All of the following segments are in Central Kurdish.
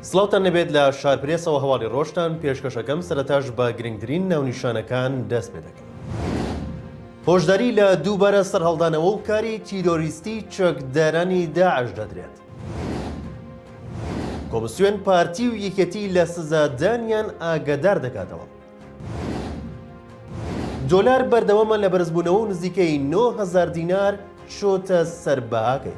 سڵاوتان نەبێت لە شارپرێسەوە هەواڵی ڕۆژتان پێشکەشەکەم سەرەتاش بە گرنگترین ناونیشانەکان دەست پێ دەکەن. هۆشداری لە دووبارە سەرهەڵدانەوە و کاری تیرۆریستی چەکدارانی داعش دەدرێت. کۆمسیۆن پارتی و یەکێتی لە سزادانیان ئاگادار دەکاتەوە. دۆلار بەردەوامە لە بەرزبوونەوە و نزیکەی 9,000 دینار چۆتە سەربەهاکەی.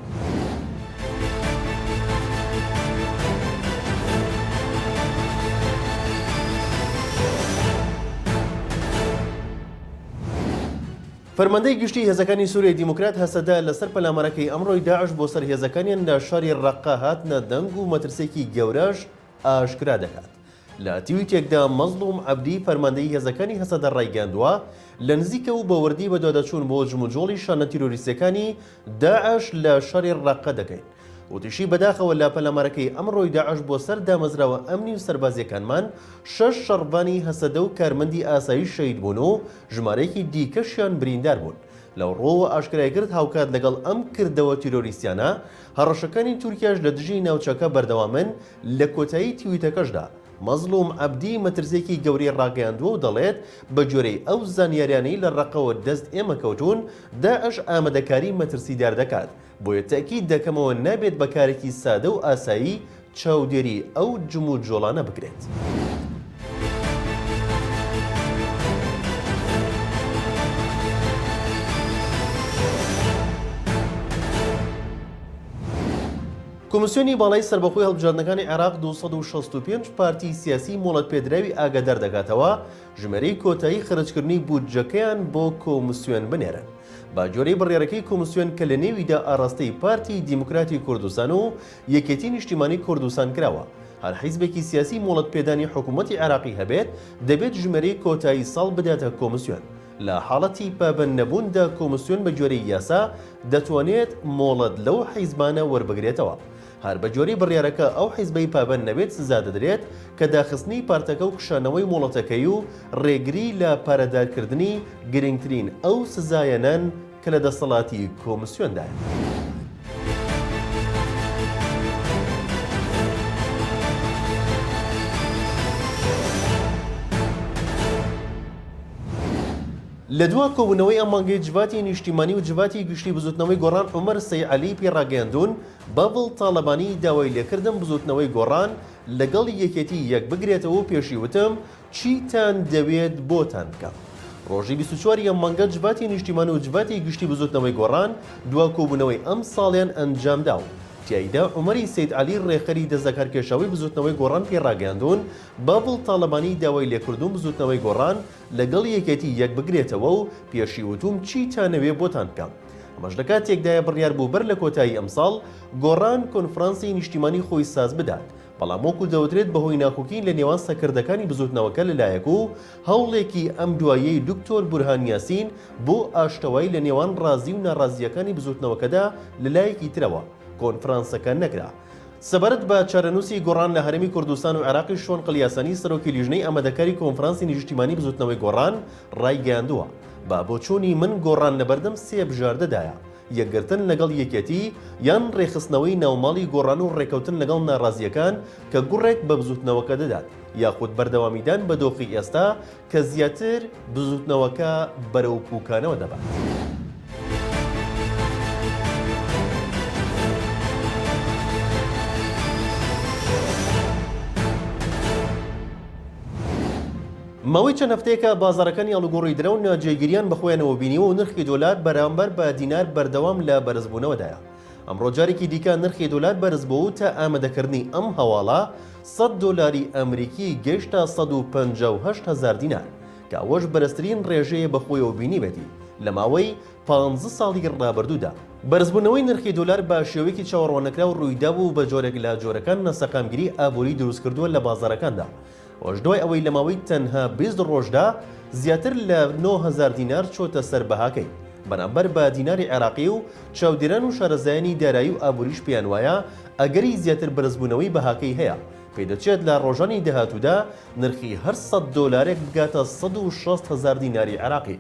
فەرماندەی گشتی هێزەکانی سووریای دیموکرات هەسەدا لەسەر پەلامارەکەی ئەمڕۆی داعش بۆ سەر هێزەکانیان لە شاری ڕەققا هاتنە دەنگ و مەترسێکی گەورەش ئاشکرا دەکات. لە تیویتێکدا مەزلوم عەبدی فەرماندەی هێزەکانی هەسەدا ڕایگەاندووە لە نزیکە و بەوردی بەدوادەچوون بۆ جموجۆڵی شانە تیرۆریستەکانی داعش لە شاری ڕەققە دەکەین. وتیشی بەداخەوە لە پەلامارەکەی ئەمڕۆی داعش بۆ سەر دامەزراوە ئەمنی و سەربازیەکانمان 6 شەڕبانی هەسەدە و کارمەندی ئاسایی شەید بوون و ژمارەیەکی دیکەشیان بریندار بوون. لەو ڕۆوە ئاشکرای کرد هاوکات لەگەڵ ئەم کردەوە تیرۆریستیانە هەڕەشەکانی تورکیاش لە دژی ناوچەکە بەردەوامن. لە کۆتایی تیویتەکەشدا مەزلوم عەبدی مەترسێکی گەورەی ڕاگەیاندووە و دەڵێت بە جۆرەی ئەو زانیاریانەی لە ڕەقەوە دەست ئێمە کەوتون داعش ئامادەکاری مەترسیدار دەکات. بۆیە تاکید دەکەمەوە نابێت بەکارێکی سادە و ئاسایی چاودێری ئەو جموجۆڵانە بکرێت. کۆمسیۆنی باڵای سەربەخۆی هەڵبژاردنەکانی عێراق 265 پارتی سیاسی مۆڵەت پێدراوی ئاگادار دەکاتەوە ژمارەی کۆتایی خەرجکردنی بودجەکەیان بۆ کۆمسیۆن بنێرن. باجۆرەی بڕیارەکەی کۆمسیۆن کە لە نێویدا ئاراستەی پارتی دیموکراتی کوردستان و یەکێتی نیشتیمانی کوردستان کراوە. هەر حیزبێکی سیاسی مۆڵەت پێدانی حکوومەتی عێراقی هەبێت دەبێت ژمارەی کۆتایی ساڵ بداتە کۆمسیۆن. لە حاڵەتی پابەند نەبووندا کۆمسیۆن بە جۆرەی یاسا دەتوانێت مۆڵەت لەو حیزبانە وەربگرێتەوە. هەر بە جۆری بڕیارەکە ئەو حیزبەی پابەند نەبێت سزا دەدرێت کە داخستنی پارتەکە و کشانەوەی مۆڵەتەکەی و ڕێگری لە پارەدارکردنی گرنگترین ئەو سزایەنەن کە لە دەسەڵاتی کۆمسیۆندایە. لە دوا کۆبوونەوەی ئەم مانگەی جواتی نیشتیمانی و جواتی گشتی بزوتنەوەی گۆڕان عومەر سەیعەلی پێڕاگەیاندون بەڵ تاڵەبانی داوای لێکردن بزوتنەوەی گۆڕان لەگەڵ یەکێتی یەک بگرێتەوە و پێشی وتم چیتان دەوێت بۆتان بکەم. ڕۆژی 24 ئەم مانگە جواتی نیشتیمانی و جواتی گشتی بزوتنەوەی گۆڕان دوا کۆبوونەوەی ئەم ساڵیان ئەنجامدا و تیایدا عومەری سەیدعەلی ڕێخەری دەستەکارکێشەوەی بزوتنەوەی گۆڕان پێڕاگەیاندون بەڵ تاڵەبانی داوای لێکردن بزوتنەوەی گۆڕان لەگەڵ یەکێتی یەک بگرێتەوە و پێشی وتوم چیتانەوێ بۆتان بکەم. ئەمەش لە کاتێکدایە بڕیار بوو بەر لە کۆتایی ئەمساڵ گۆڕان کۆنفرانسی نیشتیمانی خۆی ساز بدات. بەڵام وەکو دەوترێت بەهۆی ناخۆکین لە نێوان سەکردەکانی بزوتنەوەکە لەلایەک و هەوڵێکی ئەم دوایەی دکتۆر بورهان یاسین بۆ ئاشتەوایی لە نێوان ڕازی و ناڕازیەکانی بزوتنەوەکەدا لەلایەکی ترەوە کۆنفرانسەکە نەکرا. سەبارەت بە چارەنووسی گۆڕان لە هەرێمی کوردستان و عێراقی شۆن قلیاسانی سەرۆکی لیژنەی ئامادەکاری کۆنفرانسی نیشتیمانی بزوتنەوەی گۆڕان ڕایگەیاندووە با بۆچوونی من گۆڕان لە بەردەم سێ بژاردەدایە: یەکگرتن لەگەڵ یەکێتی یان ڕێخستنەوەی ناوماڵی گۆڕان و ڕێکەوتن لەگەڵ ناڕازیەکان کە گوڕێک بە بزوتنەوەکە دەدات، یاخود بەردەوامیدان بە دۆخی ئێستا کە زیاتر بزوتنەوەکە بەرەو پوکانەوە دەبات. ماوەی چەند هەفتەیەکە بازاڕەکانی ئەڵوگۆڕی درە و ناجێگیریان بەخۆیانەوە بینیوە و نرخی دۆلار بەرامبەر بە دینار بەردەوام لە بەرزبوونەوەدایە. ئەمڕۆ جارێکی دیکە نرخی دۆلار بەرز بوو تا ئامادەکردنی ئەم هەواڵە 100 دۆلاری ئەمریکی گەیشتە 158,000 دینار کە ئەوەش بەرزترین ڕێژەیە بەخۆیەوە بینی بێتی لە ماوەی 15 ساڵی ڕابردوودا. بەرزبوونەوەی نرخی دۆلار بە شێوەیەکی چاوەڕوانەکرا و ڕوویدا بوو بە جۆرێک لە جۆرەکان نەسەقامگیری ئابووری دروست کردووە لە بازاڕەکاندا. ئەوەش دوای ئەوەی لە ماوەی تەنها 20 ڕۆژدا زیاتر لە 9,000 دینار چۆتە سەربەهاکەی. بەرامبەر بە دیناری عێراقی و چاودێران و شارەزایانی دارایی و ئابووریش پێیان وایە ئەگەری زیاتر بەرزبوونەوەی بەهاکەی هەیە پێدەچێت لە ڕۆژانی داهاتوودا نرخی هەر 100 دۆلارێک بگاتە 160,000 دیناری عێراقی.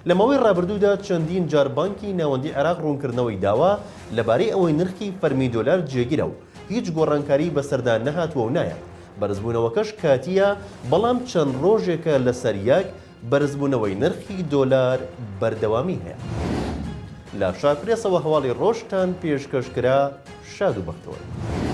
لە ماوەی ڕابردوودا چەندین جار بانکی ناوەندی عێراق ڕوونکردنەوەی داوە لەبارەی ئەوەی نرخی فەرمی دۆلار جێگیرە و هیچ گۆڕانکاری بەسەردان نەهاتووە و نایە. بەرزبوونەوەکەش کاتیە بەڵام چەند ڕۆژێکە لەسەر یەک بەرزبوونەوەی نرخی دۆلار بەردەوامی هەیە. لە شاپرێسەوە هەواڵی ڕۆژتان پێشکەشکرا. شاد و بەختەوە.